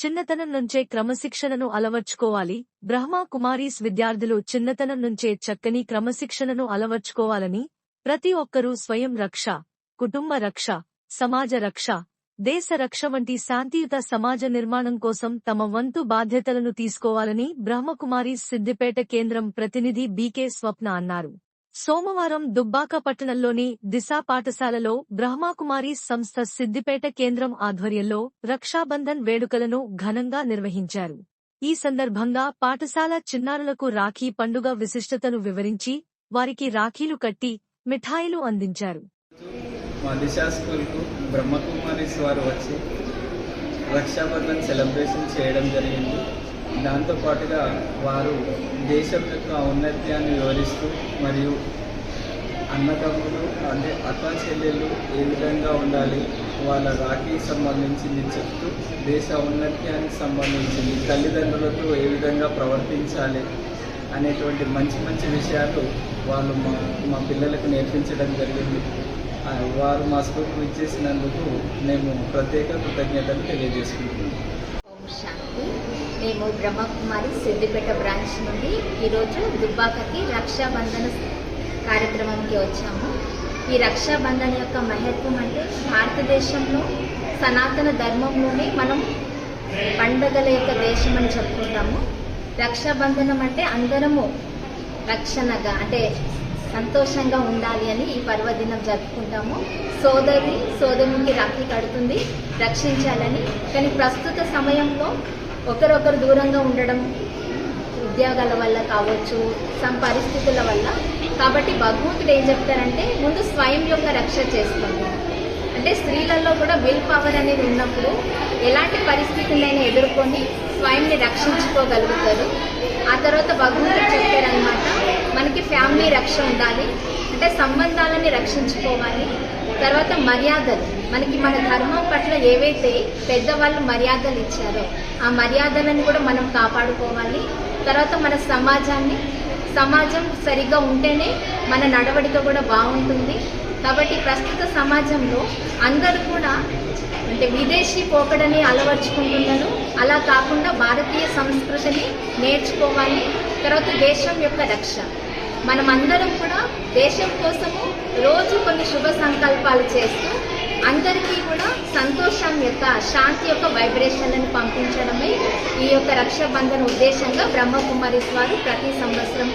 చిన్నతనం నుంచే క్రమశిక్షణను అలవర్చుకోవాలి. బ్రహ్మా కుమారీస్ విద్యార్థులు చిన్నతనం నుంచే చక్కని క్రమశిక్షణను అలవర్చుకోవాలని, ప్రతి ఒక్కరూ స్వయం రక్ష, కుటుంబ రక్ష, సమాజ రక్ష, దేశ రక్ష వంటి శాంతియుత సమాజ నిర్మాణం కోసం తమ వంతు బాధ్యతలను తీసుకోవాలని బ్రహ్మకుమారీస్ సిద్దిపేట కేంద్రం ప్రతినిధి బీకే స్వప్న అన్నారు. సోమవారం దుబ్బాక పట్టణంలోని దిశ పాఠశాలలో బ్రహ్మకుమారీస్ సంస్థ సిద్దిపేట కేంద్రం ఆధ్వర్యంలో రక్షాబంధన్ వేడుకలను ఘనంగా నిర్వహించారు. ఈ సందర్భంగా పాఠశాల చిన్నారులకు రాఖీ పండుగ విశిష్టతను వివరించి వారికి రాఖీలు కట్టి మిఠాయిలు అందించారు. మా దిశా స్కూల్కు బ్రహ్మకుమారీస్ వారు వచ్చి రక్షాబంధన్ సెలబ్రేషన్ చేయడం జరిగింది. దాంతోపాటుగా వారు దేశం యొక్క ఔన్నత్యాన్ని వివరిస్తూ మరియు అన్నదమ్ములు అంటే అక్క చెల్లెళ్ళు ఏ విధంగా ఉండాలి, వాళ్ళ రాఖీ సంబంధించింది చెప్తూ దేశ ఔన్నత్యానికి సంబంధించింది తల్లిదండ్రులతో ఏ విధంగా ప్రవర్తించాలి అనేటువంటి మంచి మంచి విషయాలు వాళ్ళు మా పిల్లలకు నేర్పించడం జరిగింది. వారు మా స్కూల్కి ఇచ్చేసినందుకు మేము ప్రత్యేక కృతజ్ఞతలు తెలియజేసుకుంటున్నాం. మేము బ్రహ్మకుమారి సిద్దిపేట బ్రాంచ్ నుండి ఈరోజు దుబ్బాకకి రక్షాబంధన కార్యక్రమంకి వచ్చాము. ఈ రక్షాబంధన యొక్క మహత్వం అంటే భారతదేశంలో సనాతన ధర్మంలోనే మనం పండుగల యొక్క దేశం అని చెప్పుకుంటాము. రక్షాబంధనం అంటే అందరము రక్షణగా అంటే సంతోషంగా ఉండాలి అని ఈ పర్వదినం జరుపుకుంటాము. సోదరునికి రాఖీ కడుతుంది రక్షించాలని. కానీ ప్రస్తుత సమయంలో ఒకరొకరు దూరంగా ఉండడం ఉద్యోగాల వల్ల కావచ్చు, పరిస్థితుల వల్ల. కాబట్టి భగవంతుడు ఏం చెప్తారంటే ముందు స్వయం యొక్క రక్ష చేస్తుంది. అంటే స్త్రీలలో కూడా విల్ పవర్ అనేది ఉన్నప్పుడు ఎలాంటి పరిస్థితులైనా ఎదుర్కొని స్వయంని రక్షించుకోగలుగుతారు. ఆ తర్వాత భగవంతుడు చెప్పారనమాట, మనకి ఫ్యామిలీ రక్ష ఉండాలి అంటే సంబంధాలని రక్షించుకోవాలి. తర్వాత మర్యాదలు, మనకి మన ధర్మం పట్ల ఏవైతే పెద్దవాళ్ళు మర్యాదలు ఇచ్చారో ఆ మర్యాదలను కూడా మనం కాపాడుకోవాలి. తర్వాత మన సమాజం సరిగ్గా ఉంటేనే మన నడవడిక కూడా బాగుంటుంది. కాబట్టి ప్రస్తుత సమాజంలో అందరూ కూడా అంటే విదేశీ పోకడని అలవర్చుకుంటున్నారు. అలా కాకుండా భారతీయ సంస్కృతిని నేర్చుకోవాలి. తర్వాత దేశం యొక్క రక్ష, మనమందరం కూడా దేశం కోసము రోజు కొన్ని శుభ సంకల్పాలు చేస్తూ అందరికీ కూడా సంతోషం యొక్క శాంతి యొక్క వైబ్రేషన్లను పంపించడమే ఈ యొక్క రక్షాబంధన ఉద్దేశంగా బ్రహ్మకుమారీస్ వారు ప్రతి సంవత్సరం